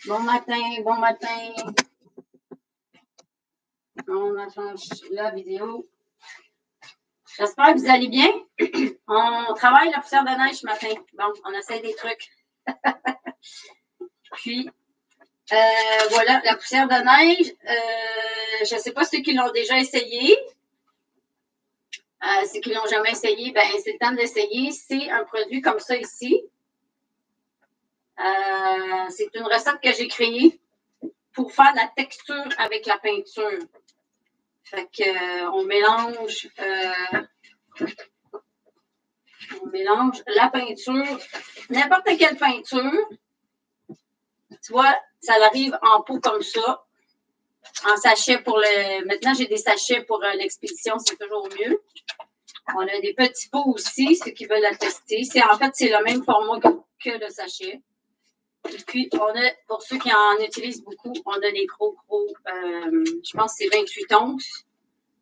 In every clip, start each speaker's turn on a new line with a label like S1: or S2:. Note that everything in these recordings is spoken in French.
S1: Bon matin, bon matin. On change la vidéo. J'espère que vous allez bien. On travaille la poussière de neige ce matin. Bon, on essaie des trucs. Puis, voilà, la poussière de neige. Je ne sais pas ceux qui l'ont déjà essayé. Ceux qui ne l'ont jamais essayé, ben c'est le temps d'essayer. C'est un produit comme ça ici. C'est une recette que j'ai créée pour faire de la texture avec la peinture. Fait que on mélange la peinture, n'importe quelle peinture. Tu vois, ça arrive en pot comme ça, en sachet pour le. Maintenant, j'ai des sachets pour l'expédition, c'est toujours mieux. On a des petits pots aussi, ceux qui veulent la tester. En fait, c'est le même format que le sachet. Et puis, on a, pour ceux qui en utilisent beaucoup, on a des gros, je pense que c'est 28 onces.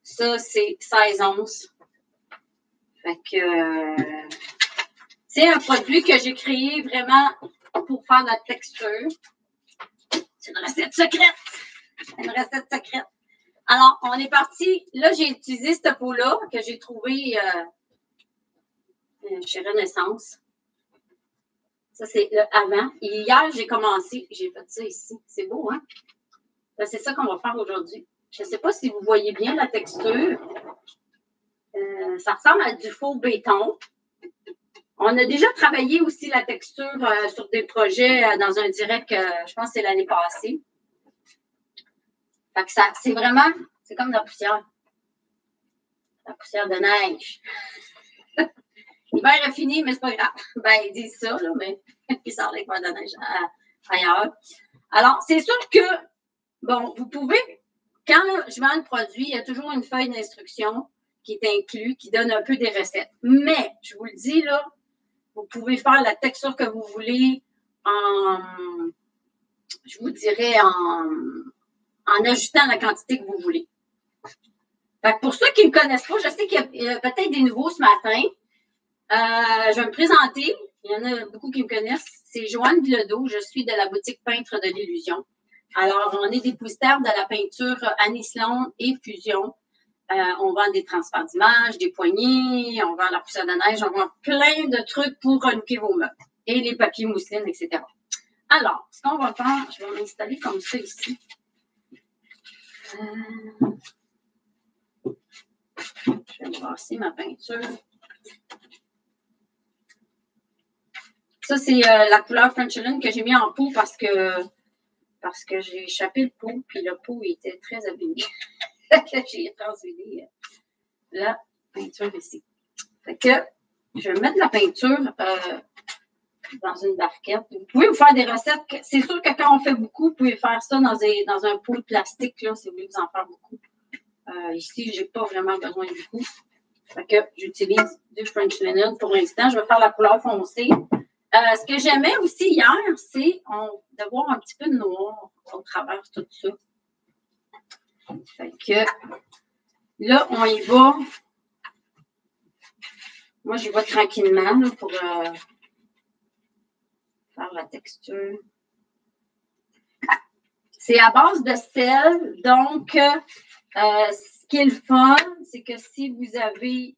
S1: Ça, c'est 16 onces. Fait que c'est un produit que j'ai créé vraiment pour faire de la texture. C'est une recette secrète. Une recette secrète. Alors, on est parti. Là, j'ai utilisé ce pot-là que j'ai trouvé chez Renaissance. Ça, c'est le avant. Et hier, j'ai commencé. J'ai fait ça ici. C'est beau, hein? C'est ça qu'on va faire aujourd'hui. Je ne sais pas si vous voyez bien la texture. Ça ressemble à du faux béton. On a déjà travaillé aussi la texture sur des projets dans un direct, je pense que c'est l'année passée. Fait que ça, c'est vraiment, c'est comme de la poussière. La poussière de neige. L'hiver est fini, mais c'est pas grave. Ben, ils disent ça, là, mais ils sortent avec de neige ailleurs. Alors, c'est sûr que, bon, vous pouvez, quand je vends le produit, il y a toujours une feuille d'instruction qui est inclue, qui donne un peu des recettes. Mais, je vous le dis, là, vous pouvez faire la texture que vous voulez je vous dirais, en ajustant la quantité que vous voulez. Fait que pour ceux qui ne me connaissent pas, je sais qu'il y a peut-être des nouveaux ce matin. Je vais me présenter. Il y en a beaucoup qui me connaissent. C'est Joanne Bilodeau. Je suis de la boutique Peintre de l'Illusion. Alors, on est dépositaire de la peinture Anis Londe et Fusion. On vend des transferts d'images, des poignées, on vend la poussière de neige, on vend plein de trucs pour looker vos meubles. Et les papiers mousseline, etc. Alors, ce qu'on va faire, je vais m'installer comme ça ici. Je vais brasser ma peinture. Ça, c'est la couleur French Linen que j'ai mis en pot parce que j'ai échappé le pot, puis le pot était très abîmé. J'ai transféré la peinture ici. Fait que je vais mettre la peinture dans une barquette. Vous pouvez vous faire des recettes. C'est sûr que quand on fait beaucoup, vous pouvez faire ça dans un pot de plastique, là, si vous voulez vous en faire beaucoup. Ici, je n'ai pas vraiment besoin du coup. Fait que j'utilise du French Linen pour l'instant. Je vais faire la couleur foncée. Ce que j'aimais aussi hier, c'est de voir un petit peu de noir au travers de tout ça. Fait que là, on y va. Moi, j'y vais tranquillement là, pour faire la texture. C'est à base de sel. Donc, ce qui est le fun, c'est que si vous avez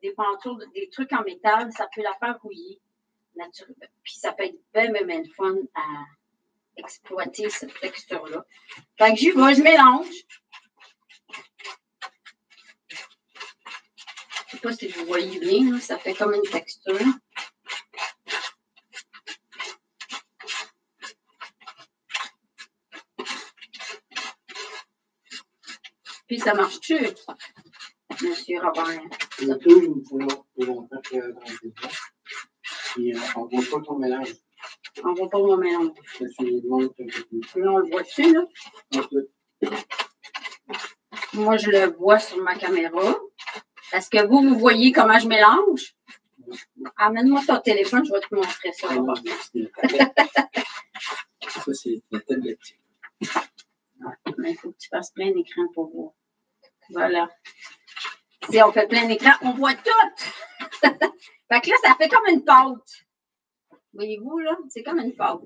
S1: des peintures, des trucs en métal, ça peut la faire rouiller. Puis ça peut être bien le fun à exploiter cette texture-là. Fait que j'y vais, je mélange. Je ne sais pas si vous voyez bien, là, ça fait comme une texture. Puis ça marche-tu, Monsieur Robert?
S2: Le tout, il faut longtemps que dans les blancs. Puis on ne voit pas ton mélange.
S1: On ne voit pas mon mélange.
S2: Je suis loin un peu plus.
S1: Là, on le voit-tu, là? Moi, je le vois sur ma caméra. Est-ce que vous voyez comment je mélange? Amène-moi ton téléphone, je vais te montrer ça.
S2: Ça, c'est la tablette.
S1: Mais il faut que tu fasses plein d'écran pour voir. Voilà. Si on fait plein d'écran, on voit tout. Fait que là, ça fait comme une pâte. Voyez-vous, là? C'est comme une pâte.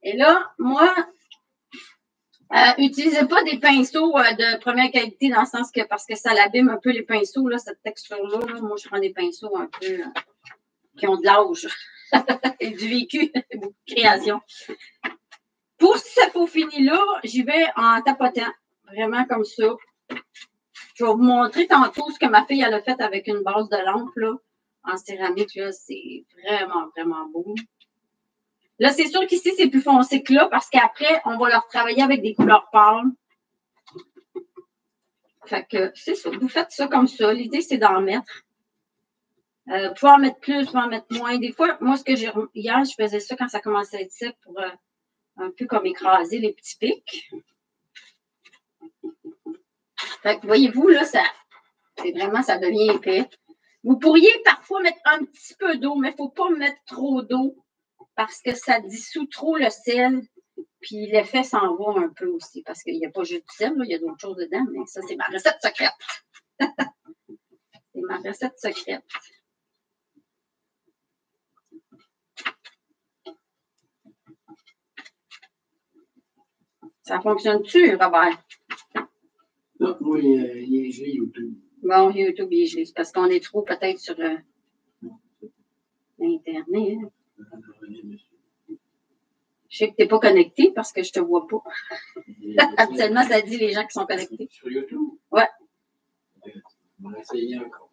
S1: Et là, moi, utilisez pas des pinceaux de première qualité dans le sens que parce que ça l'abîme un peu les pinceaux, là, cette texture-là. Là. Moi, je prends des pinceaux un peu qui ont de l'âge et du vécu, beaucoup de création. Pour ce faux fini-là, j'y vais en tapotant, vraiment comme ça. Je vais vous montrer tantôt ce que ma fille elle a fait avec une base de lampe là, en céramique. Là, c'est vraiment, vraiment beau. Là, c'est sûr qu'ici, c'est plus foncé que là parce qu'après, on va leur travailler avec des couleurs pâles. Fait que c'est ça. Vous faites ça comme ça. L'idée, c'est d'en mettre. Vous pouvez en mettre plus, vous pouvez en mettre moins. Des fois, moi, ce que j'ai. Hier, je faisais ça quand ça commençait à être sec pour un peu comme écraser les petits pics. Fait que voyez-vous, là, c'est vraiment, ça devient épais. Vous pourriez parfois mettre un petit peu d'eau, mais il ne faut pas mettre trop d'eau parce que ça dissout trop le sel. Puis l'effet s'en va un peu aussi parce qu'il n'y a pas juste du sel, là, il y a d'autres choses dedans, mais ça, c'est ma recette secrète. C'est ma recette secrète. Ça fonctionne-tu, Robert?
S2: Non, moi, il est gelé YouTube.
S1: Bon, YouTube, il est gelé. C'est parce qu'on est trop peut-être sur Internet. Je sais que tu n'es pas connecté parce que je ne te vois pas. Habituellement, ça dit les gens qui sont connectés.
S2: Sur YouTube?
S1: Ouais.
S2: On va essayer encore.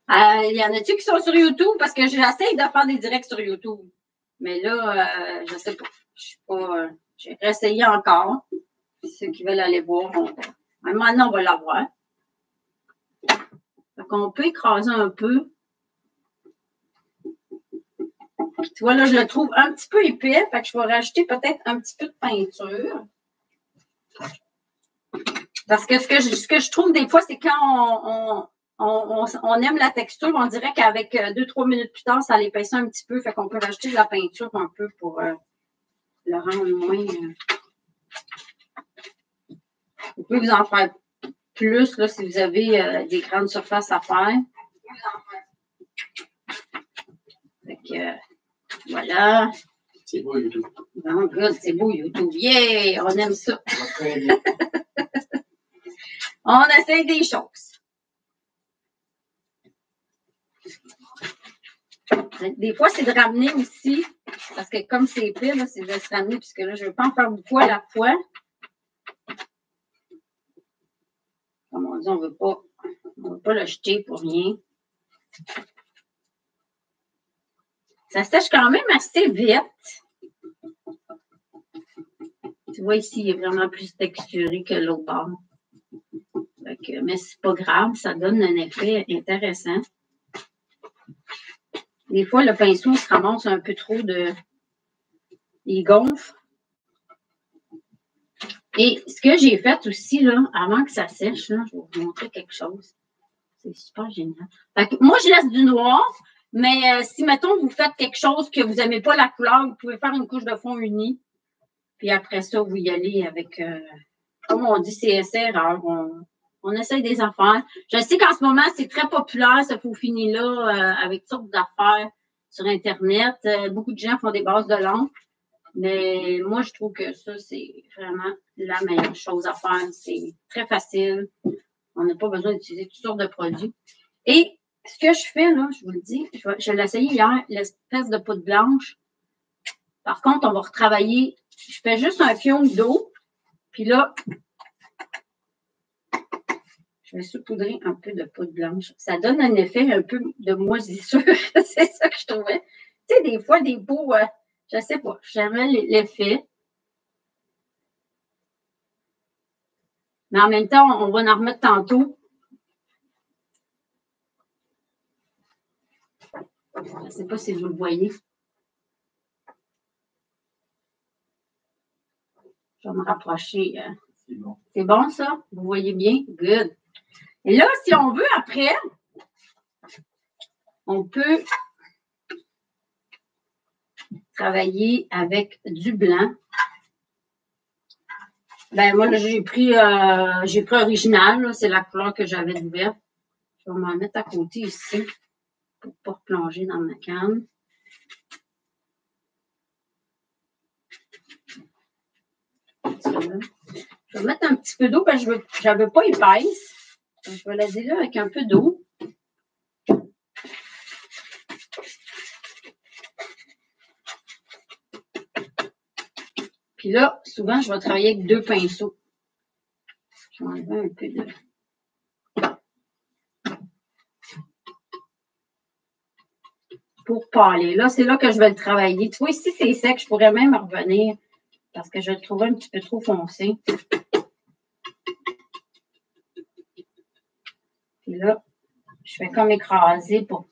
S1: Il y en a-tu qui sont sur YouTube? Parce que j'essaie de faire des directs sur YouTube. Mais là, je ne sais pas. Je suis pas. J'ai réessayé encore. Ceux qui veulent aller voir, maintenant, on va l'avoir. Donc, on peut écraser un peu. Puis, tu vois, là, je le trouve un petit peu épais. Fait que je vais rajouter peut-être un petit peu de peinture. Parce que ce que je trouve des fois, c'est quand on aime la texture, on dirait qu'avec 2-3 minutes plus tard, ça l'épaissit un petit peu. Fait qu'on peut rajouter de la peinture un peu pour le rendre moins. Vous pouvez vous en faire plus là, si vous avez des grandes surfaces à faire. Fait que, voilà.
S2: C'est beau, YouTube.
S1: Bon, good, c'est beau, YouTube. Yeah! On aime ça. On essaye des choses. Des fois, c'est de ramener aussi, parce que comme c'est épais, là, c'est de se ramener, puisque là, je ne veux pas en faire beaucoup à la fois. Comme on dit, on ne veut pas le jeter pour rien. Ça sèche quand même assez vite. Tu vois, ici, il est vraiment plus texturé que l'autre bord. Mais c'est pas grave, ça donne un effet intéressant. Des fois, le pinceau se ramasse un peu trop de... Il gonfle. Et ce que j'ai fait aussi, là, avant que ça sèche, là, je vais vous montrer quelque chose. C'est super génial. Fait que moi, je laisse du noir, mais si, mettons, vous faites quelque chose que vous n'aimez pas la couleur, vous pouvez faire une couche de fond unie. Puis après ça, vous y allez avec, comme on dit, CSR. Alors on essaye des affaires. Je sais qu'en ce moment, c'est très populaire, ce faux fini-là, avec toutes sortes d'affaires sur Internet. Beaucoup de gens font des bases de lampes. Mais moi, je trouve que ça, c'est vraiment la meilleure chose à faire. C'est très facile. On n'a pas besoin d'utiliser toutes sortes de produits. Et ce que je fais, là, je vous le dis, je l'ai essayé hier, l'espèce de poudre blanche. Par contre, on va retravailler. Je fais juste un fion d'eau. Puis là, je vais saupoudrer un peu de poudre blanche. Ça donne un effet un peu de moisissure. C'est ça que je trouvais. Tu sais, des fois, des pots, je ne sais pas, j'aimais l'effet. Mais en même temps, on va en remettre tantôt. Je ne sais pas si vous le voyez. Je vais me rapprocher.
S2: C'est bon.
S1: C'est bon, ça? Vous voyez bien? Good. Et là, si on veut, après, on peut travailler avec du blanc. Ben moi, j'ai pris original. C'est la couleur que j'avais ouverte. Je vais m'en mettre à côté ici pour ne pas replonger dans ma canne. là. Je vais mettre un petit peu d'eau parce que je ne veux pas épaisse. Je vais la diluer avec un peu d'eau. Puis là, souvent, je vais travailler avec 2 pinceaux. Je vais enlever un peu de... Pour parler. Là, c'est là que je vais le travailler. Tu vois, ici, c'est sec. Je pourrais même revenir parce que je le trouvais un petit peu trop foncé. Puis là, je fais comme écraser pour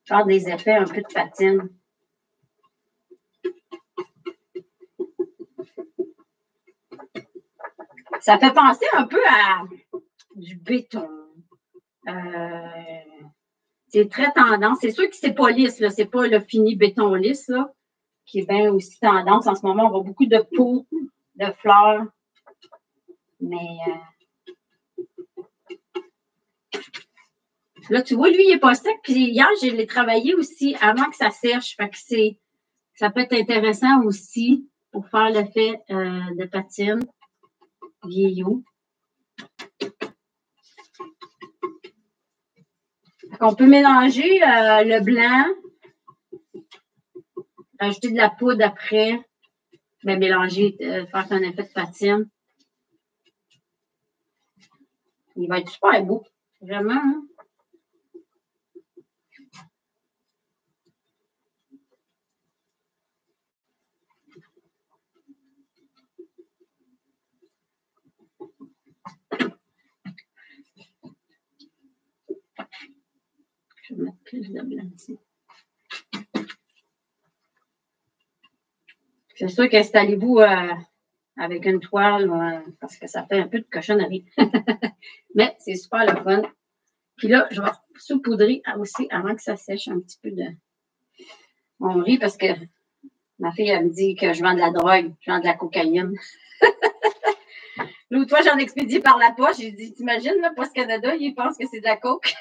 S1: faire des effets un peu de patine. Ça fait penser un peu à du béton. C'est très tendance. C'est sûr que c'est pas lisse, là. C'est pas le fini béton lisse, là, qui est bien aussi tendance. En ce moment, on voit beaucoup de peaux, de fleurs. Mais là, tu vois, lui, il n'est pas sec. Puis hier, je l'ai travaillé aussi avant que ça sèche. Fait que ça peut être intéressant aussi pour faire l'effet de patine vieillot. On peut mélanger le blanc, rajouter de la poudre après, bien mélanger, faire un effet de patine. Il va être super beau, vraiment. Hein? Je vais mettre plus de blanc ici. C'est sûr qu'installez-vous avec une toile parce que ça fait un peu de cochonnerie. Mais c'est super le fun. Puis là, je vais saupoudrer aussi avant que ça sèche un petit peu de mon riz parce que ma fille, elle me dit que je vends de la drogue, je vends de la cocaïne. L'autre fois, j'en expédie par la poche. J'ai dit, t'imagines, là, Post Canada, ils pensent que c'est de la coke.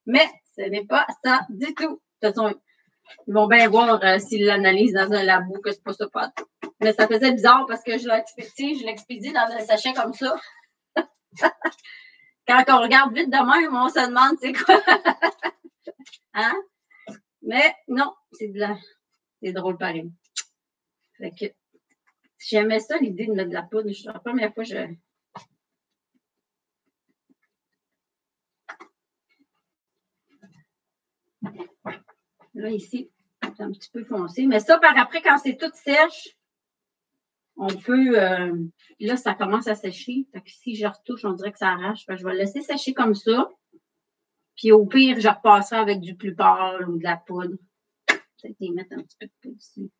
S1: Mais ce n'est pas ça du tout. De toute façon, ils vont bien voir s'ils l'analysent dans un labo que c'est pas ça, pas tout. Mais ça faisait bizarre parce que je l'expédie dans un sachet comme ça. Quand on regarde vite de même, on se demande c'est quoi. Hein? Mais non, c'est drôle pareil. Fait que j'aimais ça, l'idée de mettre de la poudre. La première fois, Là, ici, c'est un petit peu foncé. Mais ça, par après, quand c'est tout sèche, on peut... là, ça commence à sécher. Fait que si je retouche, on dirait que ça arrache. Fait que je vais le laisser sécher comme ça. Puis au pire, je repasserai avec du plus pâle ou de la poudre. Peut-être y mettre un petit peu de poudre ici.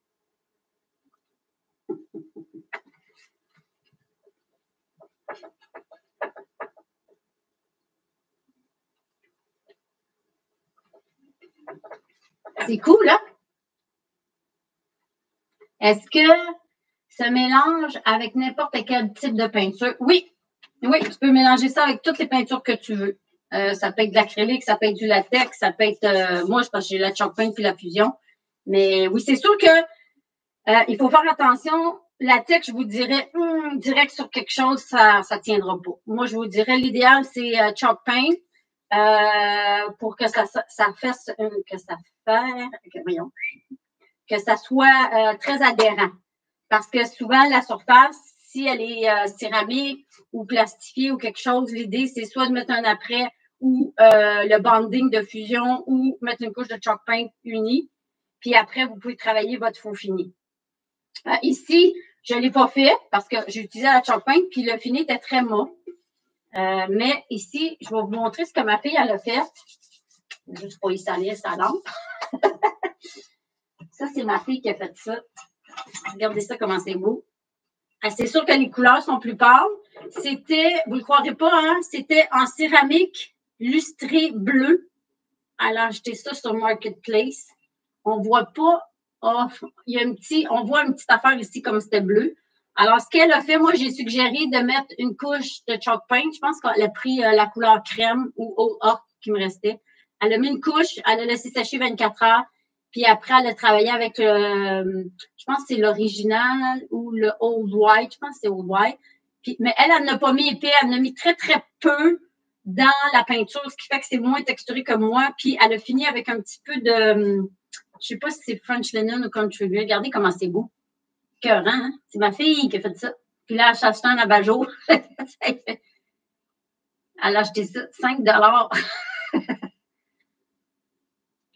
S1: C'est cool, hein? Est-ce que ça mélange avec n'importe quel type de peinture? Oui. Oui, tu peux mélanger ça avec toutes les peintures que tu veux. Ça peut être de l'acrylique, ça peut être du latex, ça peut être... moi, je pense que j'ai la chalk paint puis la fusion. Mais oui, c'est sûr que il faut faire attention. Latex, je vous dirais, direct sur quelque chose, ça ne tiendra pas. Moi, je vous dirais, l'idéal, c'est chalk paint pour que ça fasse... que ça soit très adhérent. Parce que souvent, la surface, si elle est céramique ou plastifiée ou quelque chose, l'idée, c'est soit de mettre un après ou le banding de fusion ou mettre une couche de chalk paint unie. Puis après, vous pouvez travailler votre faux fini. Ici, je ne l'ai pas fait parce que j'ai utilisé la chalk paint puis le fini était très mat. Mais ici, je vais vous montrer ce que ma fille elle a fait. Juste pour y salir sa lampe. Ça, c'est ma fille qui a fait ça. Regardez ça, comment c'est beau. C'est sûr que les couleurs sont plus pâles. C'était, vous ne le croirez pas, hein, c'était en céramique lustrée bleue. Elle a acheté ça sur Marketplace. On ne voit pas, on voit une petite affaire ici comme c'était bleu. Alors, ce qu'elle a fait, moi, j'ai suggéré de mettre une couche de chalk paint. Je pense qu'elle a pris la couleur crème ou ocre qui me restait. Elle a mis une couche, elle a laissé sécher 24 heures. Puis après, elle a travaillé avec je pense que c'est l'original ou le Old White. Je pense que c'est Old White. Puis, mais elle n'a pas mis épais. Elle en a mis très, très peu dans la peinture, ce qui fait que c'est moins texturé que moi. Puis elle a fini avec un petit peu de... Je sais pas si c'est French Linen ou Country Grey. Regardez comment c'est beau. Écœurant, hein? C'est ma fille qui a fait ça. Puis là, elle a acheté un abat-jour. Elle a acheté ça 5 $.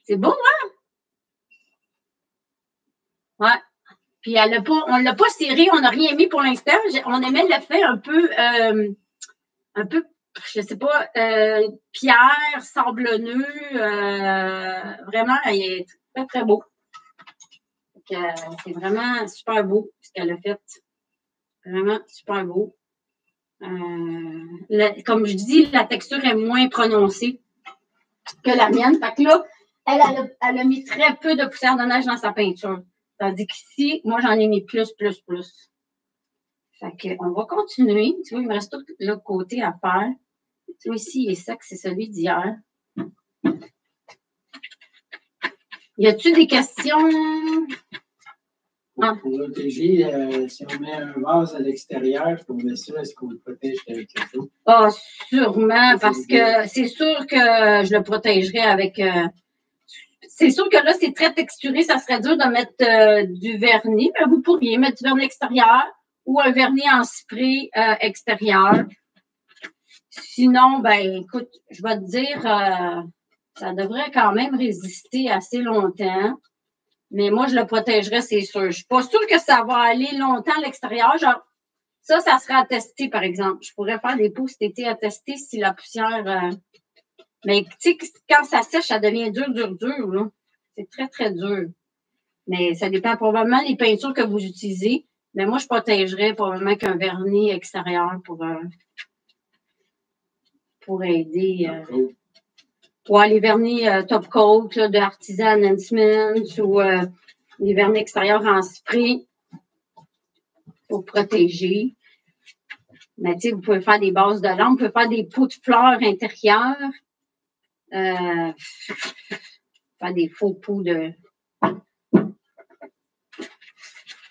S1: C'est beau, hein? Ouais. Puis on ne l'a pas serré, on n'a rien mis pour l'instant. On aimait l'effet un peu, je sais pas, pierre, sablonneux. Vraiment, il est très, très beau. C'est vraiment super beau ce qu'elle a fait. Vraiment super beau. Comme je dis, la texture est moins prononcée que la mienne. Fait que là, elle a mis très peu de poussière de neige dans sa peinture. Tandis qu'ici, moi, j'en ai mis plus. Fait que, on va continuer. Tu vois, il me reste tout l'autre côté à faire. Tu vois, ici, il est sec, c'est celui d'hier. Y a-t-il des questions?
S2: Pour protéger, si on met un vase à l'extérieur, pour mettre ça, est-ce qu'on le protège avec quelque chose?
S1: Ah, sûrement, parce que c'est sûr que je le protégerai avec... c'est sûr que là, c'est très texturé. Ça serait dur de mettre du vernis. Mais vous pourriez mettre du vernis extérieur ou un vernis en spray extérieur. Sinon, ben, écoute, je vais te dire, ça devrait quand même résister assez longtemps. Mais moi, je le protégerais, c'est sûr. Je ne suis pas sûre que ça va aller longtemps à l'extérieur. Genre, ça sera à tester, par exemple. Je pourrais faire des pots cet été à tester si la poussière... Mais tu sais, quand ça sèche, ça devient dur, là. C'est très, très dur. Mais ça dépend probablement des peintures que vous utilisez. Mais moi, je protégerais probablement qu'un vernis extérieur pour aider. Ouais, les vernis top coat là, de Artisan Enhancement ou les vernis extérieurs en spray pour protéger. Mais tu sais, vous pouvez faire des bases de lampe, vous pouvez faire des pots de fleurs intérieures. Faire des faux pots de... Vous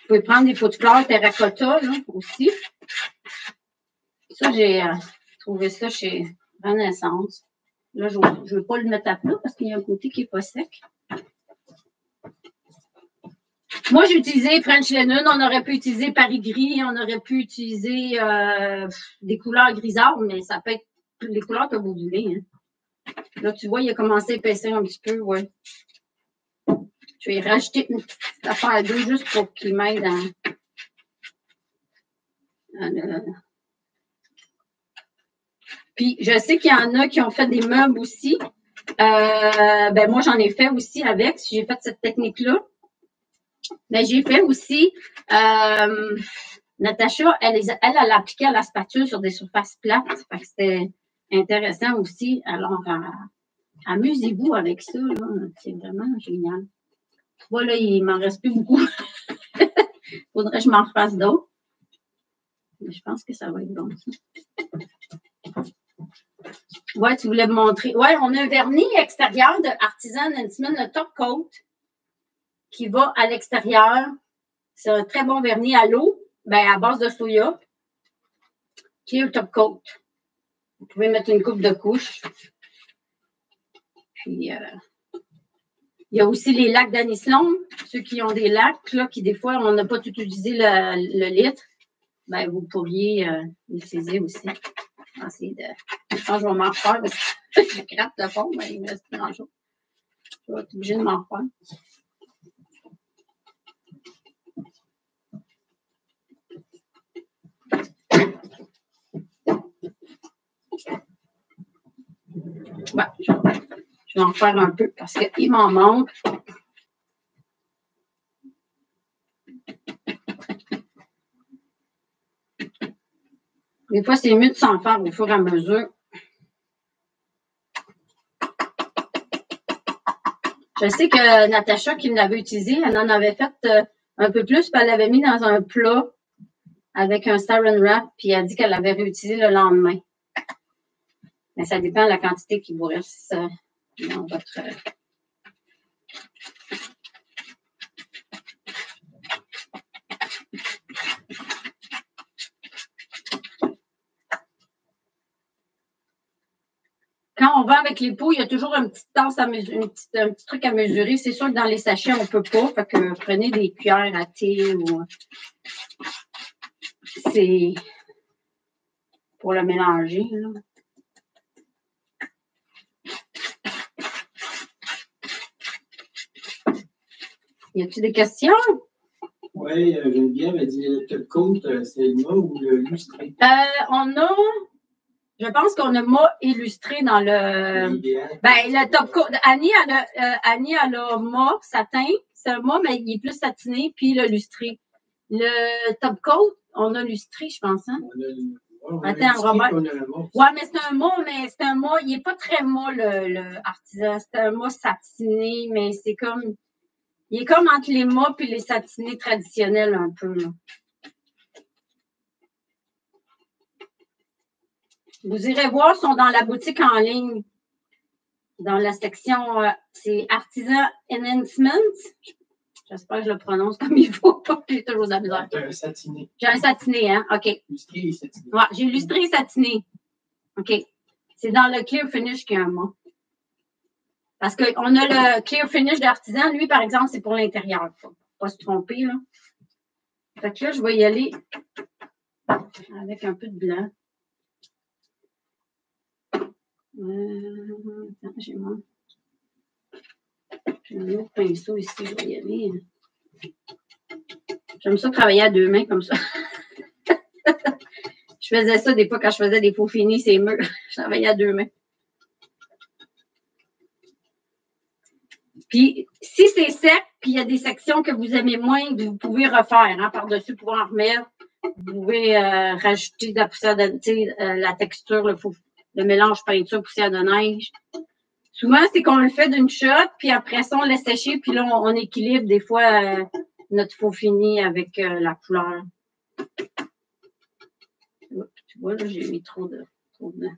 S1: pouvez prendre des pots de fleurs terracotta là, aussi. Ça, j'ai trouvé ça chez Renaissance. Là, je ne veux pas le mettre à plat parce qu'il y a un côté qui n'est pas sec. Moi, j'ai utilisé French Linen. On aurait pu utiliser Paris Gris. On aurait pu utiliser des couleurs grisâtres, mais ça peut être les couleurs que vous voulez. Hein. Là, tu vois, il a commencé à épaissir un petit peu, ouais. Je vais rajouter une petite affaire à deux juste pour qu'il m'aide Puis, je sais qu'il y en a qui ont fait des meubles aussi. Ben, moi, j'en ai fait aussi avec. J'ai fait cette technique-là. Mais j'ai fait aussi, Natacha, elle appliquait à la spatule sur des surfaces plates. Fait que c'était intéressant aussi. Alors, amusez-vous avec ça. C'est vraiment génial. Voilà, il m'en reste plus beaucoup. Faudrait que je m'en refasse d'autres. Mais je pense que ça va être bon. Ouais, tu voulais me montrer. Ouais, on a un vernis extérieur de Artisan Enhancement, le top coat, qui va à l'extérieur. C'est un très bon vernis à l'eau, ben à base de soya, qui est le top coat. Vous pouvez mettre une coupe de couche. Puis, il y a aussi les lacs d'Anislon. Ceux qui ont des lacs, là, qui des fois, on n'a pas tout utilisé le litre, ben vous pourriez l'utiliser aussi. Je vais m'en refaire parce que je gratte le fond, mais il me reste plus grand-chose. Je vais être obligée de m'en refaire. Ouais, je vais en faire un peu parce qu'il m'en manque. Des fois, c'est mieux de s'en faire au fur et à mesure. Je sais que Natacha, qui l'avait utilisé, elle en avait fait un peu plus, puis elle l'avait mis dans un plat avec un saran wrap, puis elle a dit qu'elle l'avait réutilisé le lendemain. Mais ça dépend de la quantité qui vous reste dans votre... avec les pots, il y a toujours une petite tasse à mesurer, un petit truc à mesurer. C'est sûr que dans les sachets, on ne peut pas. Fait que prenez des cuillères à thé ou c'est pour le mélanger. Là. Y a-t-il des questions?
S2: Oui, Geneviève a dit le top coat, c'est le mât ou le lustré?
S1: Je pense qu'on a mât illustré dans le. Ben, le top coat. Annie, elle a mât, satin. C'est un mât, mais il est plus satiné, puis le lustré. Le top coat, on a lustré, je pense. Hein? Attends, Robert. Ouais, mais c'est un mât, il n'est pas très mât, le artisan. C'est un mât satiné, mais c'est comme. Il est comme entre les mâts et les satinés traditionnels, un peu. Là. Vous irez voir, ils sont dans la boutique en ligne. Dans la section, c'est Artisan Enhancement. J'espère que je le prononce comme il faut. J'ai toujours de la misère.
S2: J'ai un satiné.
S1: J'ai un satiné, hein? OK.
S2: Lustré et satiné.
S1: Ouais, j'ai lustré et satiné. OK. C'est dans le Clear Finish qu'il y a un mot. Parce qu'on a le Clear Finish d'Artisan. Lui, par exemple, c'est pour l'intérieur. Faut pas se tromper, là. Fait que là, je vais y aller avec un peu de blanc. Attends, j'ai un autre pinceau ici, je vais y aller. J'aime ça travailler à deux mains comme ça. Je faisais ça des fois quand je faisais des pots finis, c'est mûr. Je travaillais à deux mains. Puis, si c'est sec, puis il y a des sections que vous aimez moins, vous pouvez refaire hein, par-dessus pour en remettre. Vous pouvez rajouter de la poussière de la texture, le mélange peinture, poussière de neige. Souvent, c'est qu'on le fait d'une shot, puis après ça, on laisse sécher, puis là, on équilibre des fois notre faux fini avec la couleur. Tu vois, là, j'ai mis trop de blanc.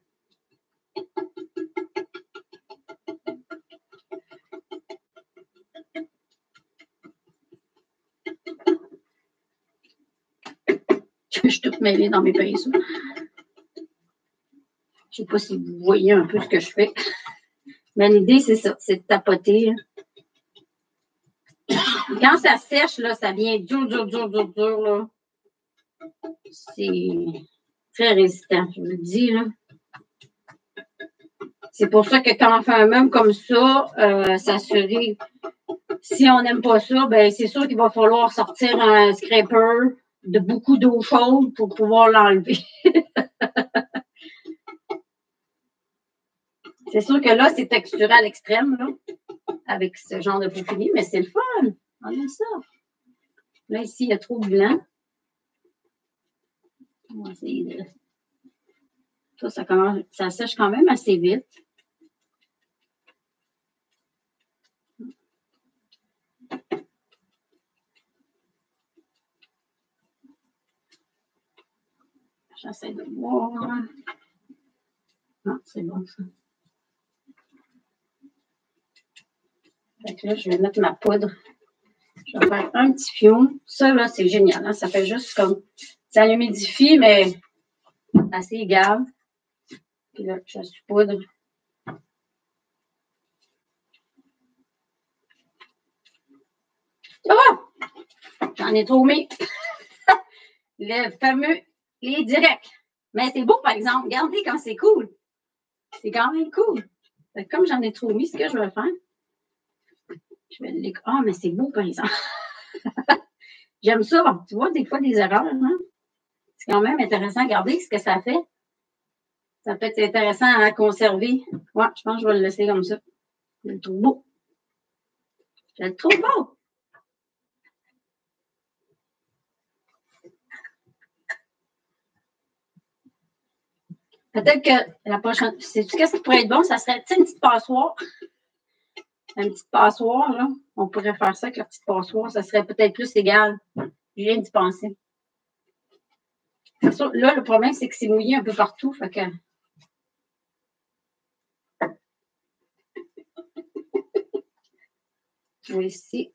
S1: Je suis toute mêlée dans mes pinceaux. Je ne sais pas si vous voyez un peu ce que je fais. Mais l'idée, c'est ça, c'est de tapoter. Quand ça sèche, là, ça devient dur, là. C'est très résistant, je vous le dis, là. C'est pour ça que quand on fait un meuble comme ça, s'assurer, si on n'aime pas ça, ben c'est sûr qu'il va falloir sortir un scraper de beaucoup d'eau chaude pour pouvoir l'enlever. C'est sûr que là, c'est texturé à l'extrême, là, avec ce genre de pot fini, mais c'est le fun. On aime ça. Là, ici, il y a trop de blanc. On va essayer de... Ça sèche quand même assez vite. J'essaie de voir. Non, c'est bon, ça. Fait que là, je vais mettre ma poudre. Je vais faire un petit fion. Ça, là, c'est génial. Hein? Ça fait juste comme... Ça l'humidifie, mais assez égal. Puis là, je saupoudre. Oh! J'en ai trop mis. Le fameux les directs. Mais c'est beau, par exemple. Regardez quand c'est cool. C'est quand même cool. Fait que comme j'en ai trop mis, ce que je vais faire, je vais les... Ah, mais c'est beau, par exemple. J'aime ça. Tu vois, des fois, des erreurs. Hein? C'est quand même intéressant. Regardez ce que ça fait. Ça peut être intéressant à conserver. Ouais, je pense que je vais le laisser comme ça. Je le trouve beau. Je le trouve beau. Peut-être que la prochaine. Sais-tu qu'est-ce qui pourrait être bon? Ça serait une petite passoire. Une petite passoire, là. On pourrait faire ça avec la petite passoire. Ça serait peut-être plus égal. Je viens d'y penser. Ça, là, le problème, c'est que c'est mouillé un peu partout. Fait que. Je vais ici.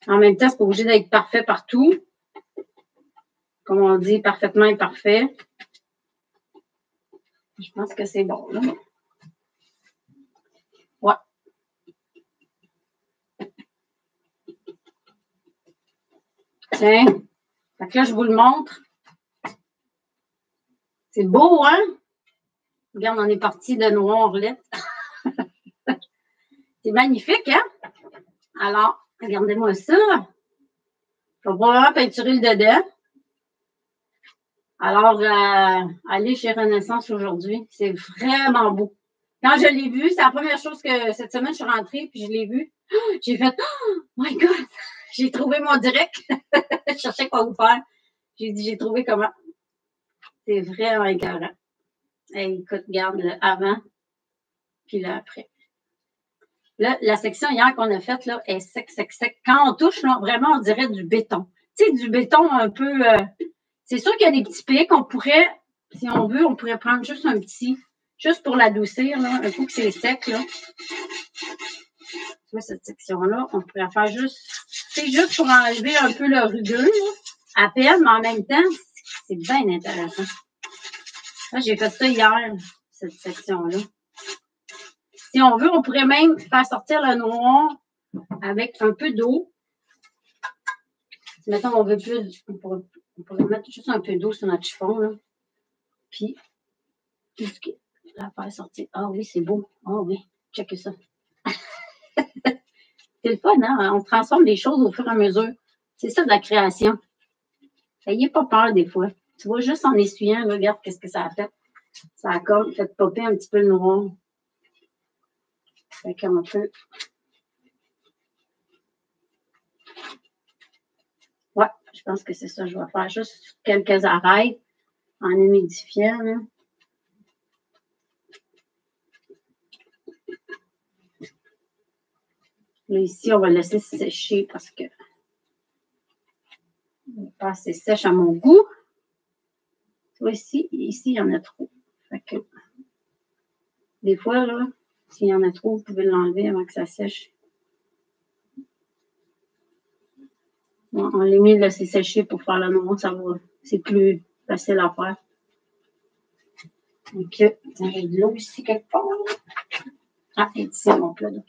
S1: En même temps, c'est pas obligé d'être parfait partout. Comme on dit, parfaitement imparfait. Je pense que c'est bon, là. Ouais. Tiens. Fait que là, je vous le montre. C'est beau, hein? Regarde, on est parti de noir lettre. C'est magnifique, hein? Alors, regardez-moi ça. Je vais probablement peinturer le dedans. Alors, allez chez Renaissance aujourd'hui. C'est vraiment beau. Quand je l'ai vu, c'est la première chose que cette semaine, je suis rentrée puis je l'ai vu. J'ai fait oh my God! J'ai trouvé mon direct. Je cherchais quoi vous faire. J'ai dit, j'ai trouvé comment. C'est vraiment écœurant. Hey, écoute, regarde le avant puis le après. Là, la section hier qu'on a faite là, est sec, sec, sec. Quand on touche, là, vraiment, on dirait du béton. Tu sais, du béton un peu. C'est sûr qu'il y a des petits pics. On pourrait, si on veut, on pourrait prendre juste un petit, juste pour l'adoucir, là, un coup que c'est sec, là. Tu vois, cette section-là, on pourrait faire juste, c'est juste pour enlever un peu le rugueux, là, à peine, mais en même temps, c'est bien intéressant. Là, j'ai fait ça hier, cette section-là. Si on veut, on pourrait même faire sortir le noir avec un peu d'eau. Si, mettons, on veut plus, on pourrait mettre juste un peu d'eau sur notre chiffon, là. Puis, la faire sortir. Ah oui, c'est beau. Ah oui, check ça. C'est le fun, hein? On transforme les choses au fur et à mesure. C'est ça de la création. N'ayez pas peur des fois. Tu vois, juste en essuyant, regarde qu'est-ce que ça a fait. Ça a comme fait popper un petit peu le noir. Fait qu'on peut. Ouais, je pense que c'est ça. Je vais faire juste quelques arêtes en humidifiant, là. Là, ici, on va laisser sécher parce que c'est pas assez sèche à mon goût. Tu vois, ici, il y en a trop. Fait que, des fois, là, s'il y en a trop, vous pouvez l'enlever avant que ça sèche. Bon, on l'a mis, laisser sécher pour faire le noir, ça va. C'est plus facile à faire. Donc, j'ai de l'eau ici quelque part. Ah, et ici, mon plat d'eau.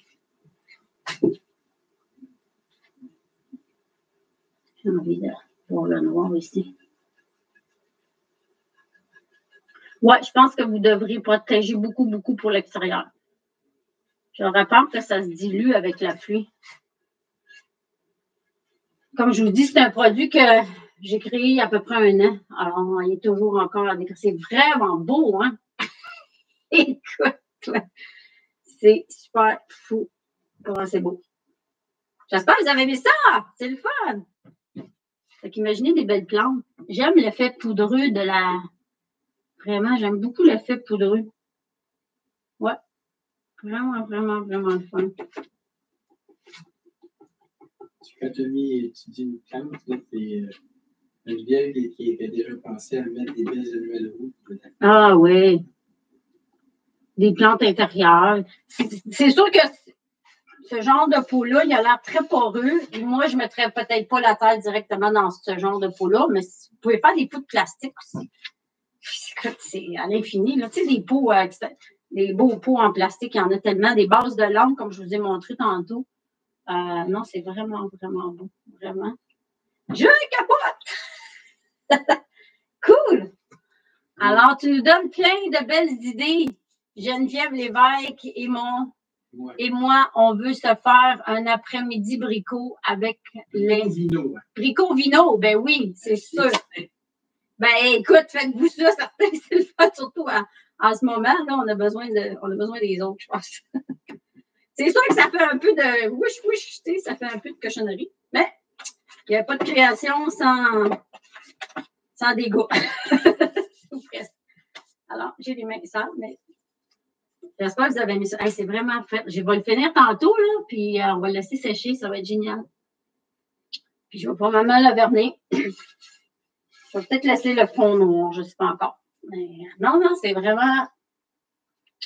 S1: J'ai envie de voir le noir ici. Ouais, je pense que vous devrez protéger beaucoup, beaucoup pour l'extérieur. J'aurais peur que ça se dilue avec la pluie. Comme je vous dis, c'est un produit que j'ai créé il y a à peu près 1 an. Alors, il est toujours encore à décrire. C'est vraiment beau, hein? Écoute, c'est super fou. Comment c'est beau. J'espère que vous avez aimé ça. C'est le fun. Fait qu'imaginez des belles plantes. J'aime l'effet poudreux de la... Vraiment, j'aime beaucoup l'effet poudreux. Ouais. Vraiment, vraiment, vraiment le fun.
S2: Quand tu dis une plante, c'est Geneviève qui avait déjà pensé à mettre des belles annuelles rouges.
S1: Ah oui. Des plantes intérieures. C'est sûr que ce genre de pot-là, il a l'air très poreux. Et moi, je ne mettrais peut-être pas la terre directement dans ce genre de pot-là, mais vous pouvez faire des pots de plastique aussi. C'est à l'infini. Tu sais, des beaux pots en plastique, il y en a tellement. Des bases de lampe, comme je vous ai montré tantôt. Non, c'est vraiment, vraiment beau. Vraiment. Je capote! Cool! Alors, tu nous donnes plein de belles idées. Geneviève Lévesque et moi, on veut se faire un après-midi bricot avec les... Bricot vino, ben oui, c'est sûr. Ben écoute, faites-vous ça, certains, c'est le fun, surtout en ce moment, là, on a besoin des autres, je pense. C'est sûr que ça fait un peu de wouch, tu sais, ça fait un peu de cochonnerie, mais il n'y a pas de création sans dégâts. Alors, j'ai les mains sales, mais j'espère que vous avez aimé ça. Hey, c'est vraiment fait. Je vais le finir tantôt, là, puis on va le laisser sécher. Ça va être génial. Puis je vais probablement le vernis. Je vais peut-être laisser le fond noir. Je ne sais pas encore. Mais non, c'est vraiment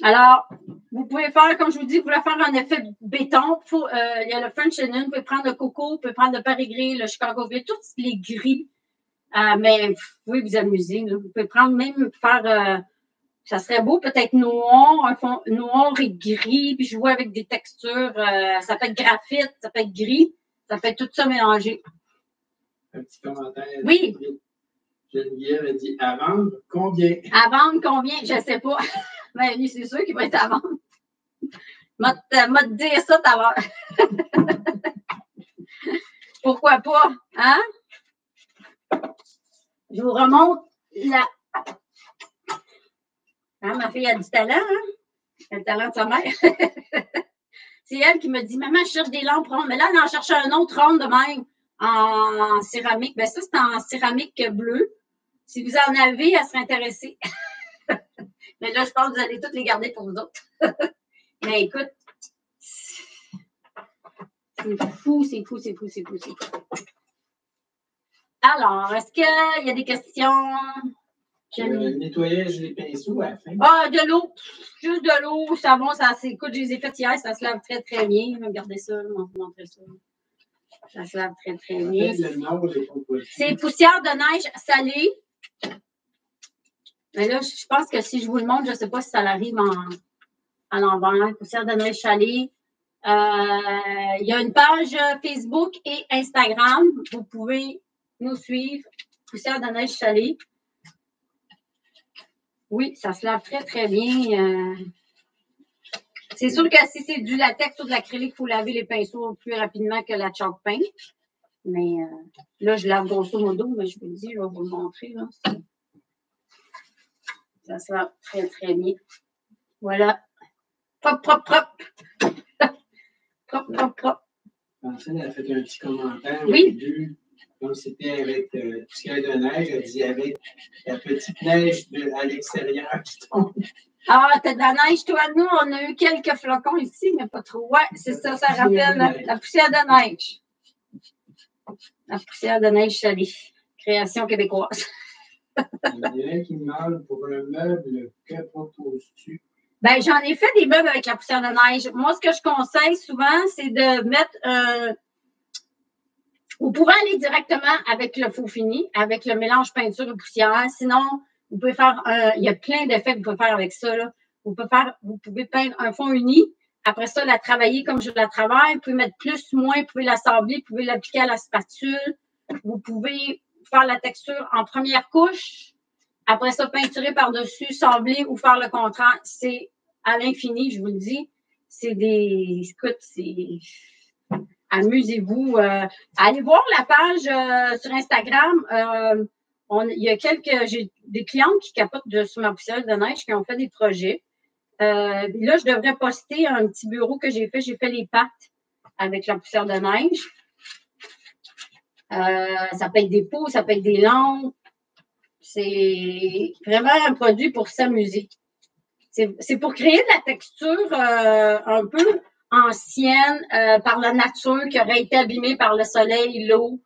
S1: Alors, vous pouvez faire, comme je vous dis, vous pouvez faire un effet béton. Il y a le French Linen, vous pouvez prendre le coco, vous pouvez prendre le Paris gris, le Chicago gris, tous les gris. Mais vous pouvez vous amuser. Là. Vous pouvez prendre même faire, ça serait beau, peut-être noir, un fond noir et gris, puis jouer avec des textures. Ça peut être graphite, ça peut être gris, ça peut être tout ça mélangé.
S2: Un petit commentaire.
S1: Oui.
S2: Geneviève a dit à vendre combien?
S1: À vendre combien? Je ne sais pas. Mais lui, c'est sûr qu'il va être à vendre. M'a te dire ça, t'as Pourquoi pas? Hein? Je vous remonte la. Hein, ma fille a du talent, hein? Elle a le talent de sa mère. C'est elle qui me dit, maman, je cherche des lampes rondes. Mais là, elle en cherche un autre ronde de même en céramique. Ben ça, c'est en céramique bleue. Si vous en avez, elle serait intéressée. Mais là, je pense que vous allez toutes les garder pour vous autres. Mais écoute, c'est fou, c'est fou, c'est fou, c'est fou, c'est fou. Alors, est-ce qu'il y a des questions?
S2: Le nettoyage des pinceaux à la fin.
S1: Ah, de l'eau. Juste de l'eau, savon, ça écoute, je les ai fait hier, ça se lave très, très bien. Regardez ça, je vais vous montrer ça. Ça se lave très, très bien. C'est poussière de neige salée. Mais là, je pense que si je vous le montre, je ne sais pas si ça arrive à l'envers. Poussière de neige salée. Il y a une page Facebook et Instagram. Vous pouvez nous suivre. Poussière de neige salée. Oui, ça se lave très, très bien. C'est sûr que si c'est du latex ou de l'acrylique, il faut laver les pinceaux plus rapidement que la chalk paint. Mais là, je lave grosso modo, mais je vous le dis, je vais vous le montrer. Là. Ça se lave très, très bien. Voilà. Propre, propre, propre. Propre, propre, propre.
S2: Francine a fait un petit commentaire
S1: oui.
S2: Au début. Comme c'était avec poussière de neige, elle dit avec la petite neige à l'extérieur qui tombe.
S1: Ah, t'as de la neige, toi. Nous, on a eu quelques flocons ici, mais pas trop. Ouais, c'est ça, ça rappelle la poussière de neige. La poussière de neige salée. Création québécoise.
S2: Il y en a qui demandent pour un meuble, que proposes-tu?
S1: Ben, j'en ai fait des meubles avec la poussière de neige. Moi, ce que je conseille souvent, c'est de mettre vous pouvez aller directement avec le faux fini, avec le mélange peinture et poussière. Sinon, vous pouvez faire il y a plein d'effets que vous pouvez faire avec ça. Là. Vous pouvez peindre un fond uni. Après ça, la travailler comme je la travaille. Vous pouvez mettre plus, moins, vous pouvez l'assembler, vous pouvez l'appliquer à la spatule. Vous pouvez faire la texture en première couche. Après ça, peinturer par-dessus, sabler ou faire le contraire. C'est à l'infini, je vous le dis. C'est des. Écoute, c'est. Amusez-vous. Allez voir la page sur Instagram. J'ai des clientes qui capotent sur ma poussière de neige qui ont fait des projets. Là, je devrais poster un petit bureau que j'ai fait. J'ai fait les pattes avec la poussière de neige. Ça peut être des pots, ça peut être des lampes. C'est vraiment un produit pour s'amuser. C'est pour créer de la texture un peu ancienne par la nature qui aurait été abîmée par le soleil, l'eau.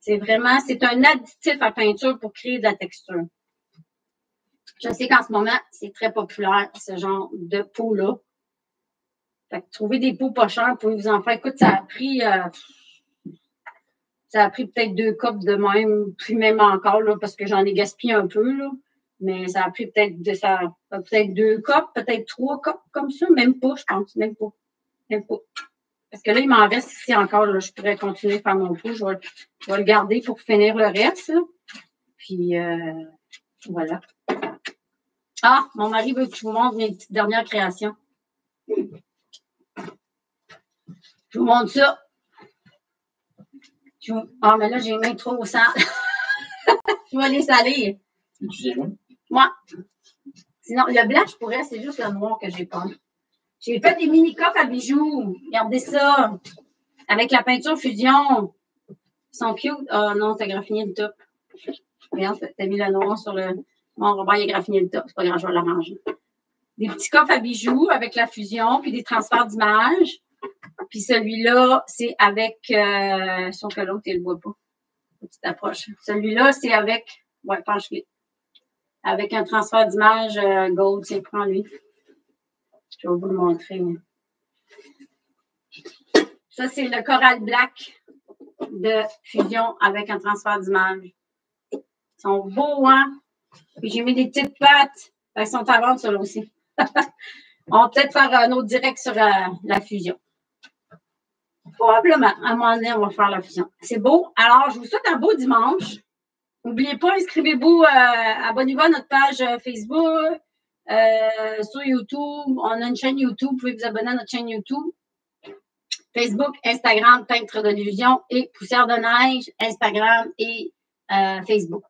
S1: C'est un additif à peinture pour créer de la texture. Je sais qu'en ce moment, c'est très populaire, ce genre de peau-là. Fait que trouver des peaux pas chères, vous pouvez vous en faire. Écoute, ça a pris peut-être 2 copes de même, puis même encore, là, parce que j'en ai gaspillé un peu, là. Mais ça a pris peut-être 2 copes, peut-être 3 copes comme ça, même pas, je pense, même pas. Parce que là, il m'en reste ici encore, là, je pourrais continuer à faire mon pot, je vais le garder pour finir le reste, là. Puis, voilà. Ah, mon mari veut que je vous montre mes petites dernières créations. Je vous montre ça. Ah, mais là, j'ai les mains trop sales. Je vais les salir. Moi. Sinon, le blanc, je pourrais, c'est juste le noir que j'ai pas. J'ai fait des mini coffres à bijoux. Regardez ça. Avec la peinture fusion. Ils sont cute. Ah non, t'as graffiné le top. Regarde, t'as mis le noir sur le. Bon, Robert, il a graffiné le top. C'est pas grave, je vais l'arranger. Des petits coffres à bijoux avec la fusion, puis des transferts d'images. Puis celui-là, c'est avec. Sauf que l'autre, il ne le voit pas. Petite approche. Celui-là, c'est avec. Ouais, penche-le. avec un transfert d'image Gold. Tiens, prends-lui. Je vais vous le montrer. Ça, c'est le Coral Black de Fusion avec un transfert d'image. Ils sont beaux, hein? Puis j'ai mis des petites pattes. Elles sont à vendre, celles-là aussi. On va peut-être faire un autre direct sur la Fusion. Probablement. À un moment donné, on va faire la Fusion. C'est beau. Alors, je vous souhaite un beau dimanche. N'oubliez pas, inscrivez-vous, abonnez-vous à notre page Facebook, sur YouTube. On a une chaîne YouTube. Vous pouvez vous abonner à notre chaîne YouTube. Facebook, Instagram, Peintre de l'illusion et Poussière de neige, Instagram et Facebook.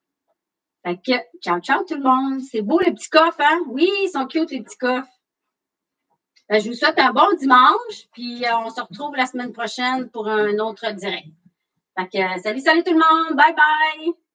S1: Fait que, ciao, ciao tout le monde. C'est beau les petits coffres, hein? Oui, ils sont cute les petits coffres. Je vous souhaite un bon dimanche, puis on se retrouve la semaine prochaine pour un autre direct. Fait que, salut tout le monde. Bye bye.